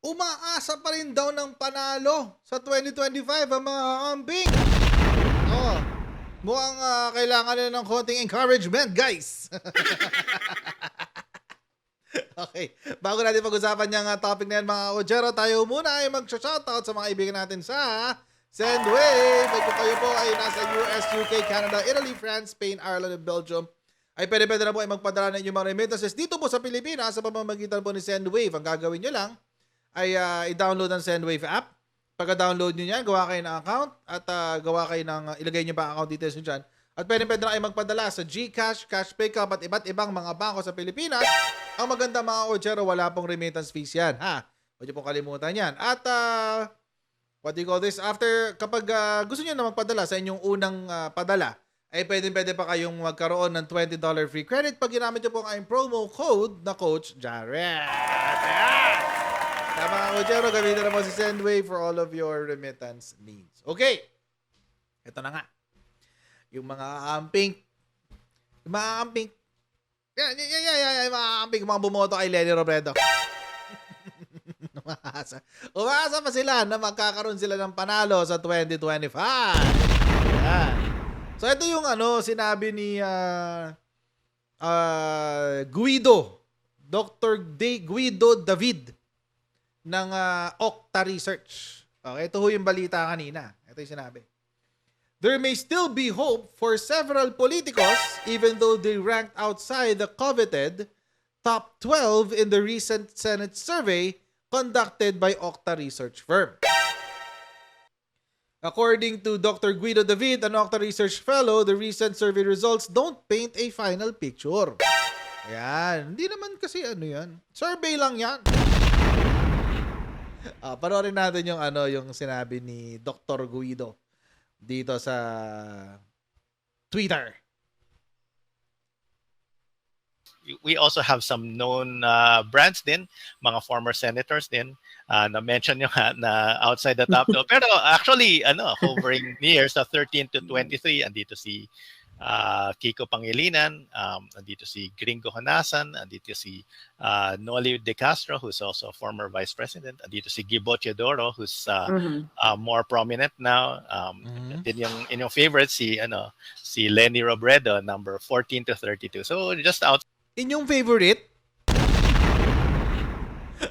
Umaasa pa rin daw ng panalo sa 2025 ang mga kambing. Oh, mukhang kailangan nila ng konting encouragement, guys. Okay, bago natin pag-usapan yung topic na yan, mga Ojero, tayo muna ay mag-shoutout sa mga ibigan natin sa Sendwave. Kung kayo po ay nasa US, UK, Canada, Italy, France, Spain, Ireland, and Belgium, ay pwede na po ay magpadala ng inyong mga remittances dito po sa Pilipinas sa pamamagitan po ni Sendwave. Ang gagawin nyo lang ay i-download ang Sendwave app. Pagka-download nyo yan, gawa kayo ng account at gawa kayo ng, ilagay nyo pa account details nyo dyan. At pwede na kayo magpadala sa GCash, Cash Pickup at iba't ibang mga bangko sa Pilipinas. Ang maganda mga Ojero, wala pong remittance fees yan. Ha? Huwag nyo pong kalimutan yan. At what do you call this? After, kapag gusto nyo na magpadala sa inyong unang padala, ay pwede pa kayong magkaroon ng $20 free credit pag ginamit nyo po ang promo code na Coach Jared. Tama mga Ojero, gamitin na po si Sendwave for all of your remittance needs. Okay. Ito na nga. Yung mga amping, yung mga bumoto kay Lenny Robredo. Umaasa pa sila na magkakaroon sila ng panalo sa 2025. Yan. So ito yung sinabi ni Guido, Dr. Guido David ng Okta Research. Okay, ito yung balita kanina. Ito yung sinabi. There may still be hope for several politicos even though they ranked outside the coveted top 12 in the recent Senate survey conducted by Okta Research firm. According to Dr. Guido David, an Okta Research fellow, the recent survey results don't paint a final picture. Ayan. Hindi naman kasi yan. Survey lang yan. Panoorin natin yung sinabi ni Dr. Guido dito sa Twitter. We also have some known brands din, mga former senators din, na-mention nyo na outside the top 12. Pero actually, hovering near sa 13 to 23, andito si Kiko Pangilinan, andito si Gringo Honasan, andito si Noli De Castro, who's also a former vice president, andito si Gibo Teodoro, who's more prominent now. Din yung inyong favorite si Lenny Robredo, number 14 to 32. So just out. Inyong favorite?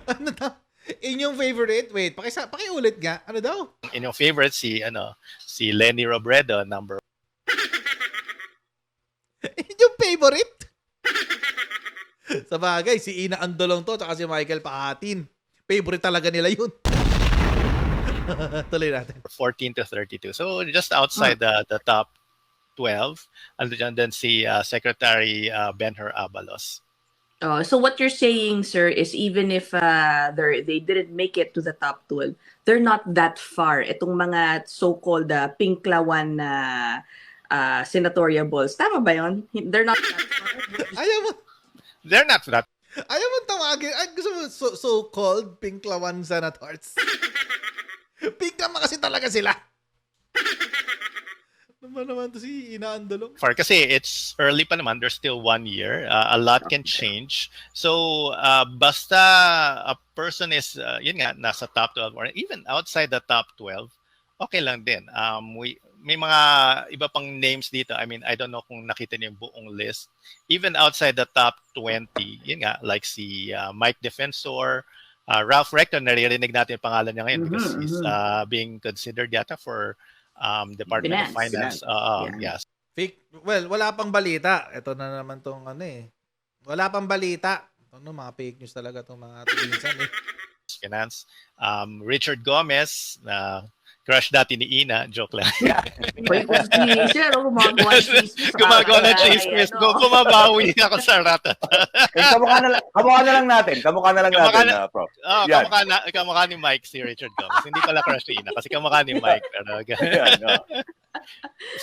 Ano daw? Inyong favorite? Wait, pakiulit nga. Ano daw? Inyong favorite si Lenny Robredo, number. Inyong favorite? Sa bagay, si Ina Andolong to, tsaka si Michael Pahatin. Favorite talaga nila yun. Tuloy natin. 14 to 32. So just outside the top 12. And then si Secretary Benhur Abalos. So what you're saying, sir, is even if they didn't make it to the top 12, they're not that far. Itong mga so-called pinklawan na senatorial balls. Tama ba yun? They're not that far. Ayaw mo. They're not that. Ayaw mo tawagin. Ay, gusto mo so-called pinklawan senators. Pinklawan kasi talaga sila. Naman to si Ina Andolong. For kasi it's early pa naman, there's still 1 year. A lot can change. So basta a person is yun nga nasa top 12 or even outside the top 12, okay lang din. May mga iba pang names dito. I mean, I don't know kung nakita niyo yung buong list. Even outside the top 20, yun nga like si Mike Defensor, Ralph Rector, naririnig natin yung pangalan niya ngayon because he's being considered yata for Department of Finance. Yes. Fake, well, wala pang balita. Ito na naman tong Wala pang balita. Ito mga fake news talaga tong mga tulinsan Finance. Richard Gomez, crush dati ni Ina. Joke lang. Gumagawa ng chismis. Kumabawi ako sa rata. Kamukha na lang natin, Prof. Kamukha ni Mike si Richard Gomez. Hindi pala crush ni Ina kasi kamukha ni Mike.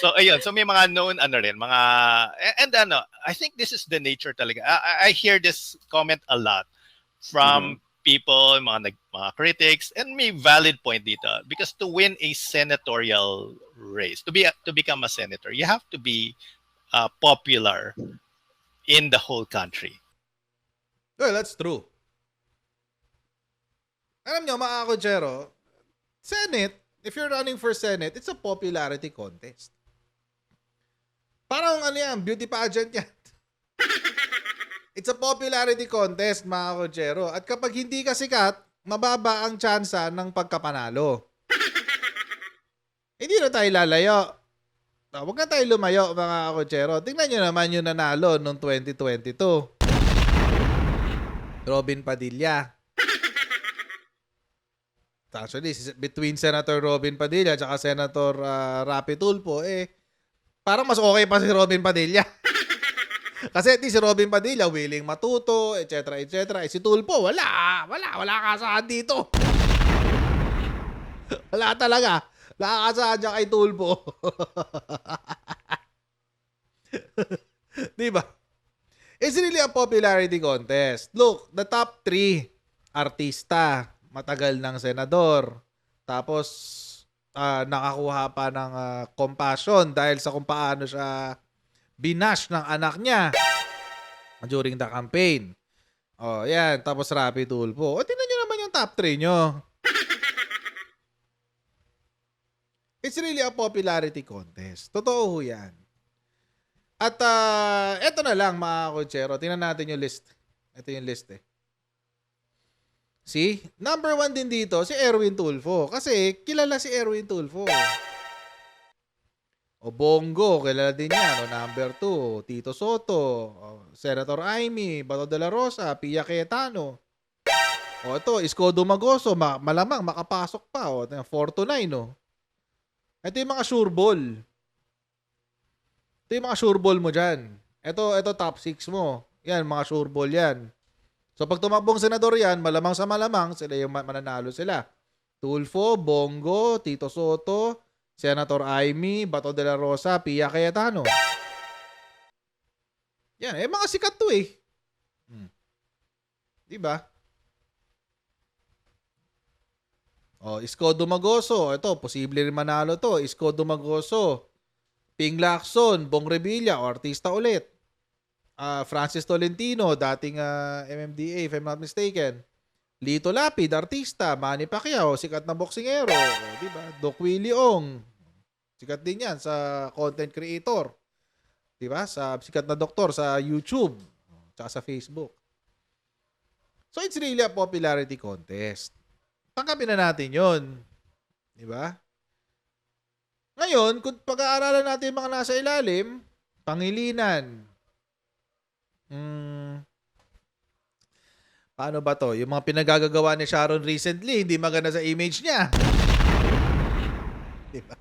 So ayun, so may mga known rin, mga and I think this is the nature talaga. I hear this comment a lot from people, mga critics, and may valid point dito because to win a senatorial race, to become a senator, you have to be popular in the whole country. Well, that's true. Alam nyo, mga Kochero, Senate, if you're running for Senate, it's a popularity contest. Parang ano yan, beauty pageant yan. It's a popularity contest, mga Kochero. At kapag hindi ka sikat, mababa ang tsansa ng pagkapanalo. Hindi na tayo lalayo. Huwag na tayo lumayo, mga Kochero. Tingnan nyo naman yung nanalo noong 2022. Robin Padilla. Actually, between Senator Robin Padilla at Senator Rapi Tulfo, parang mas okay pa si Robin Padilla. Kasi si Robin Padilla willing matuto, etc. etc. Si Tulfo, wala kasahan dito. Wala talaga. Wala kasahan dyan kay Tulfo. Diba? It's really a popularity contest. Look, the top 3 artista, matagal ng senador. Tapos, nakakuha pa ng compassion dahil sa kung paano siya binash ng anak niya during the campaign. Oh, yan. Tapos Rapi Tulfo. O, tingnan nyo naman yung top 3 nyo. It's really a popularity contest. Totoo ho yan. At eto na lang, mga Kochero. Tingnan natin yung list. Ito yung list See? Number 1 din dito, si Erwin Tulfo. Kasi kilala si Erwin Tulfo. O Bongo, kilala din yan. O number 2, Tito Soto. O, Senator Amy, Bato de la Rosa, Pia Cayetano. O ito, Isko Dumagoso, malamang makapasok pa. O, 4 to 9, no? Ito yung mga sure ball. Ito yung mga sure ball mo dyan. Ito top 6 mo. Yan, mga sure ball yan. So, pag tumakbong senador yan, malamang sa malamang, sila yung mananalo sila. Tulfo, Bongo, Tito Soto, Senator Amy, Bato de la Rosa, Pia Cayetano. Yan, mga sikat to Diba? O, Isko Dumagoso. Ito, posible rin manalo to. Isko Dumagoso. Ping Lacson, Bong Revilla, o artista ulit. Francis Tolentino, dating MMDA, if I'm not mistaken. Lito Lapid, artista. Manny Pacquiao, sikat na boksingero. Diba? Doc Willie Ong. Sikat din yan sa content creator. Diba? Sa sikat na doktor sa YouTube. Tsaka sa Facebook. So, it's really a popularity contest. Tangkapin na natin yun. Diba? Ngayon, kung pag-aaralan natin yung mga nasa ilalim, Pangilinan. Paano ba to? Yung mga pinagagagawa ni Sharon recently, hindi maganda sa image niya. Diba?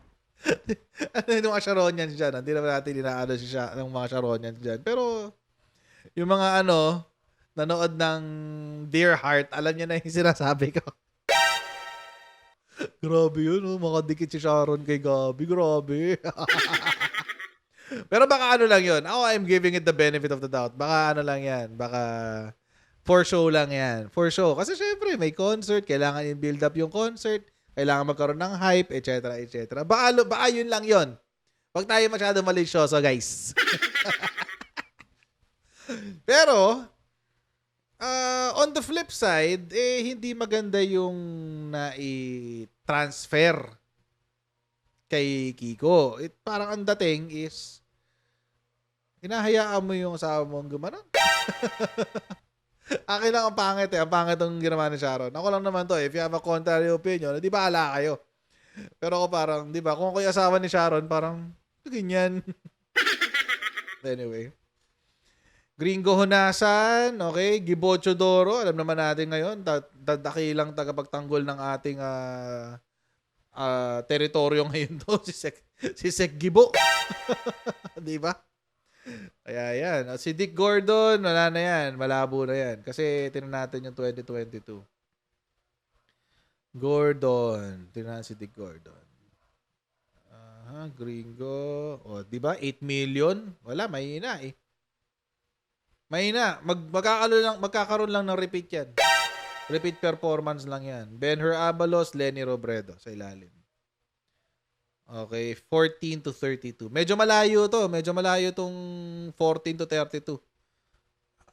Ano yung mga Sharonians dyan? Hindi naman natin inaano ng mga Sharonians dyan. Pero, yung mga nanood ng Dear Heart, alam niya na yung sinasabi ko. Grabe yun, makadikit si Sharon kay Gabi. Grabe. Pero baka lang yun. I'm giving it the benefit of the doubt. Baka lang yan. Baka for show lang yan. For show. Kasi syempre, may concert. Kailangan i-build up yung concert. Kailangan magkaroon ng hype, etc. etc. Baka yun lang yun. Huwag tayo masyado malisyoso, guys. Pero, on the flip side, hindi maganda yung na-transfer kay Kiko. Parang ang dating is hinahayaan mo yung asawa mong gumanon. Akin lang ang pangit Ang pangit ang ginawa ni Sharon. Ako lang naman to. If you have a contrary opinion, di ba ala kayo? Pero ako parang, di ba? Kung ako yung asawa ni Sharon, parang, ganyan. Anyway. Gringo Hunasan, okay? Gibo Chodoro, alam naman natin ngayon, dakilang tagapagtanggol ng ating teritoryo ngayon to, si Sek Gibo. Di ba? Kaya yan. Si Dick Gordon, wala na yan. Malabo na yan. Kasi tinan natin yung 2022. Gordon. Tinan si Dick Gordon. Gringo. O, di ba? 8 million? Wala, mahina Mahina. Magkakaroon lang ng repeat yan. Repeat performance lang yan. Benher Abalos, Lenny Robredo sa ilalim. Okay, 14 to 32. Medyo malayo to. Medyo malayo tong 14 to 32.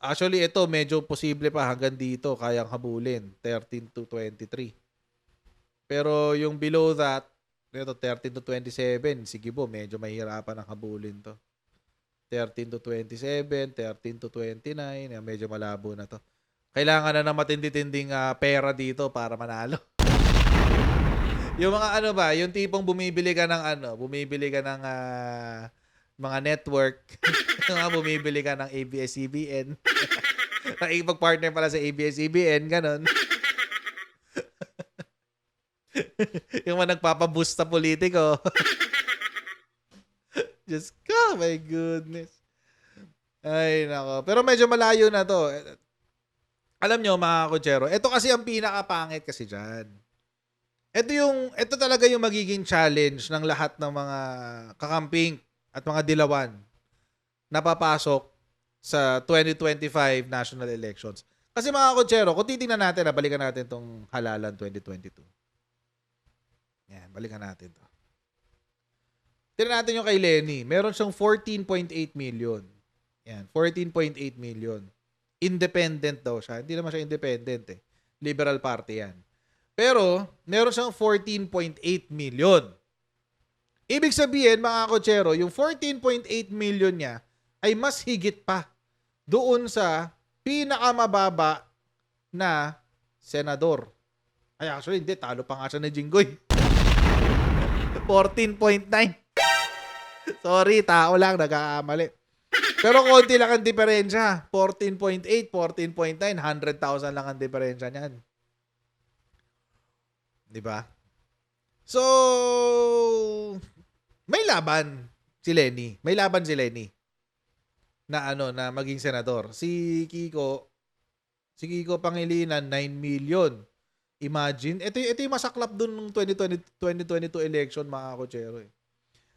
Actually, ito medyo posible pa hanggang dito kayang habulin, 13 to 23. Pero yung below that, ito 13 to 27, sige po, medyo mahihirapan ang habulin to. 13 to 27, 13 to 29, medyo malabo na to. Kailangan na ng matindi-tinding pera dito para manalo. Yung mga ano ba, yung tipong bumibili ka ng mga network, yung mga bumibili ka ng ABS-CBN. Nakipag-partner pala sa ABS-CBN, ganon. Yung mga nagpapaboost sa politiko. Just go, my goodness. Ay, nako. Pero medyo malayo na to. Alam nyo, mga kutsero, ito kasi ang pinakapangit kasi dyan. Ito talaga yung magiging challenge ng lahat ng mga kakamping at mga dilawan na papasok sa 2025 national elections. Kasi mga kutsero, kung titingnan natin, balikan natin tong halalan 2022. Yan, balikan natin to. Tingnan natin yung kay Lenny. Meron siyang 14.8 million. Yan, 14.8 million. Independent daw siya. Hindi naman siya independent eh. Liberal Party yan. Pero, meron siyang 14.8 million. Ibig sabihin, mga kotsero, yung 14.8 million niya ay mas higit pa doon sa pinakamababa na senador. Ay, actually, hindi. Talo pa nga siya ni Jinggoy. 14.9. Sorry, tao lang. Nagkakamali. Pero konti lang ang diferensya. 14.8, 14.9, 100,000 lang ang diferensya niyan. Di ba? So, may laban si Lenny. May laban si Lenny na na maging senador. Si Kiko Pangilinan 9 million. Imagine, ito yung masaklap dun ng 2022 election, mga kotsero eh.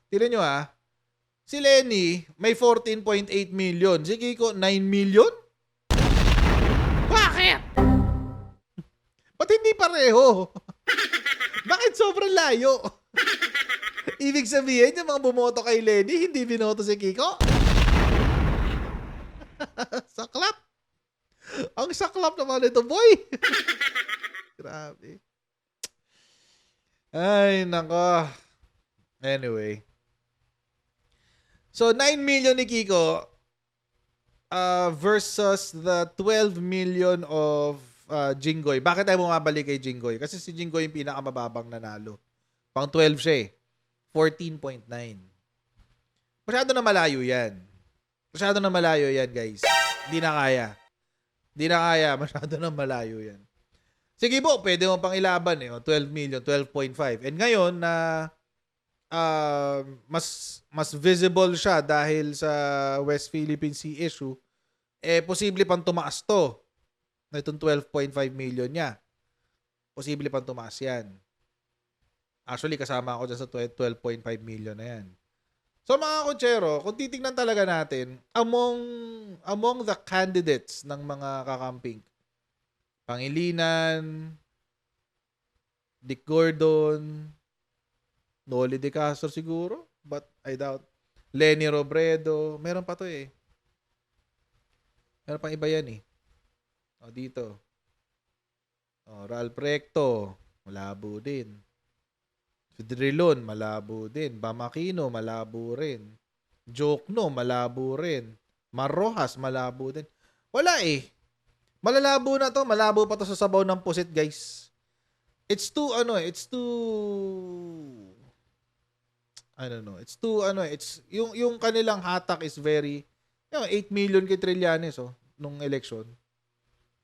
Tignan nyo si Lenny may 14.8 million. Si Kiko 9 million? Bakit? Ba't hindi pareho? Bakit sobrang layo? Ibig sabihin, yung mga bumoto kay Lenny, hindi binoto si Kiko? Saklap. Ang saklap naman ito, boy. Grabe. Ay, nako. Anyway. So, 9 million ni Kiko versus the 12 million of Jinggoy. Bakit tayo bumabalik kay Jinggoy? Kasi si Jinggoy yung pinakamababang nanalo. Pang 12 siya eh. 14.9. Masyado na malayo yan. Masyado na malayo yan, guys. Hindi na kaya. Hindi na kaya. Masyado na malayo yan. Sige po, pwede mo pang ilaban eh. 12 million, 12.5. And ngayon na mas visible siya dahil sa West Philippine Sea issue, posible pang tumaas to. Na itong 12.5 million niya. Posible pang tumaas yan. Actually, kasama ako dyan sa 12.5 million na yan. So mga kotsero, kung titignan talaga natin, among the candidates ng mga kakamping, Pangilinan, Dick Gordon, Noli De Castro siguro, but I doubt. Lenny Robredo, meron pa to eh. Meron pang iba yan eh. Dito. Ralph Recto, malabo din. Fidrilon, malabo din. Bamakino, malabo rin. Jokno, malabo rin. Marrojas, malabo din. Wala eh. Malalabo na to. Malabo pa to sa sabaw ng pusit, guys. It's too, I don't know. Yung kanilang hatak is very, 8 million kay Trillanes, nung election.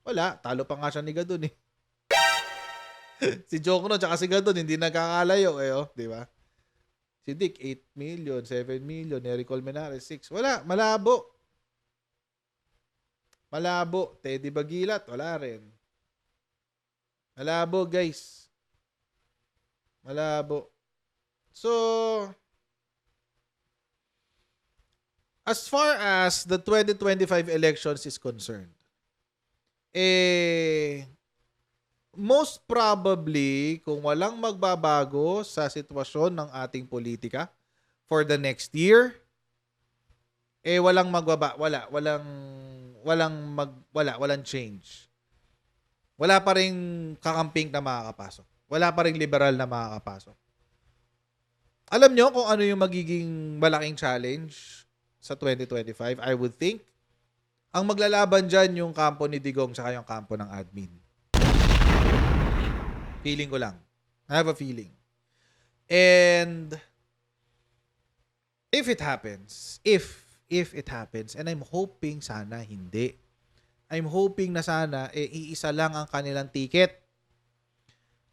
Wala. Talo pa nga siya ni Gadon eh. Si Jokno tsaka si Gadon, hindi nagkakalayo di ba? Si Dick, 8 million, 7 million. Nery Colmenares, 6. Wala. Malabo. Malabo. Teddy Bagilat, wala rin. Malabo, guys. Malabo. So, as far as the 2025 elections is concerned, most probably, kung walang magbabago sa sitwasyon ng ating politika for the next year, walang walang change. Wala pa ring kakamping na makakapasok. Wala pa ring liberal na makakapasok. Alam nyo kung ano yung magiging malaking challenge sa 2025? I would think ang maglalaban dyan yung kampo ni Digong tsaka yung kampo ng admin. Feeling ko lang. I have a feeling. And if it happens, and I'm hoping sana hindi. I'm hoping na sana iisa lang ang kanilang ticket.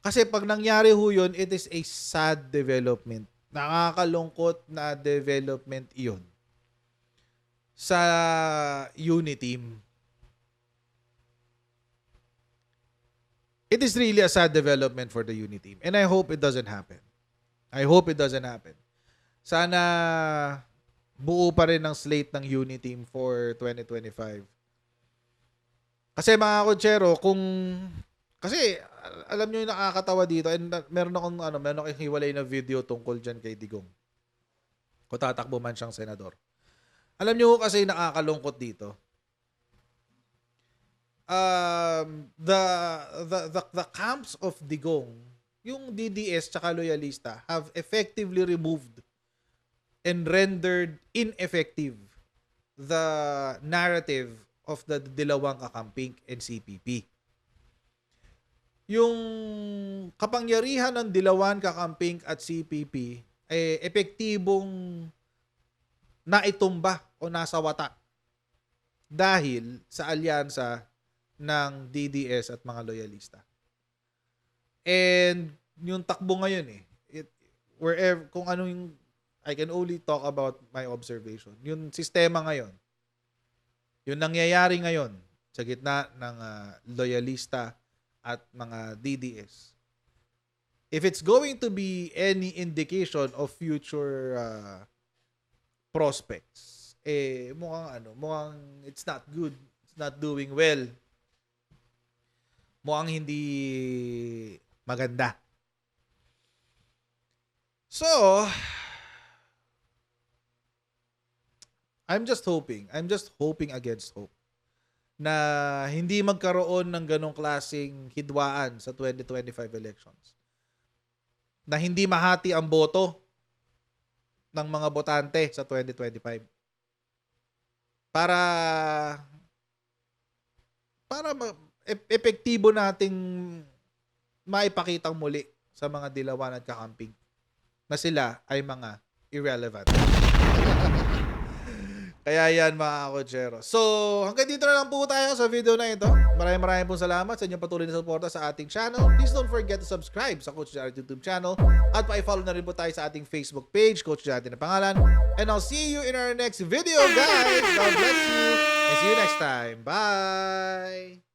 Kasi pag nangyari ho yun, it is a sad development. Nakakalungkot na development iyon sa Uniteam. It is really a sad development for the Uniteam. And I hope it doesn't happen. Sana buo pa rin ang slate ng Uniteam for 2025. Kasi mga kotsero, kasi alam nyo yung nakakatawa dito, and meron akong hiwalay na video tungkol dyan kay Digong. Kung tatakbo man siyang senador. Alam nyo kasi nakakalungkot dito. The camps of Digong, yung DDS tsaka loyalista, have effectively removed and rendered ineffective the narrative of the Dilawang Kakamping and CPP. Yung kapangyarihan ng Dilawan, Kakamping at CPP ay epektibong naitumba o nasa wata dahil sa alyansa ng DDS at mga loyalista. And yung takbo ngayon wherever, kung ano yung, I can only talk about my observation. Yung sistema ngayon, yung nangyayari ngayon sa gitna ng loyalista at mga DDS. If it's going to be any indication of future prospects, mukhang it's not good. It's not doing well. Mukhang hindi maganda. So, I'm just hoping against hope na hindi magkaroon ng ganong klaseng hidwaan sa 2025 elections. Na hindi mahati ang boto ng mga botante sa 2025. Para epektibo nating maipakitang muli sa mga Dilawan at Kakamping na sila ay mga irrelevant. Kaya yan mga kotsero. So, hanggang dito na lang po tayo sa video na ito. Maraming pong salamat sa inyong patuloy na suporta sa ating channel. Please don't forget to subscribe sa Coach Jared YouTube channel. At pa-follow na rin po tayo sa ating Facebook page, Coach Jared na pangalan. And I'll see you in our next video, guys. God bless you. And see you next time. Bye!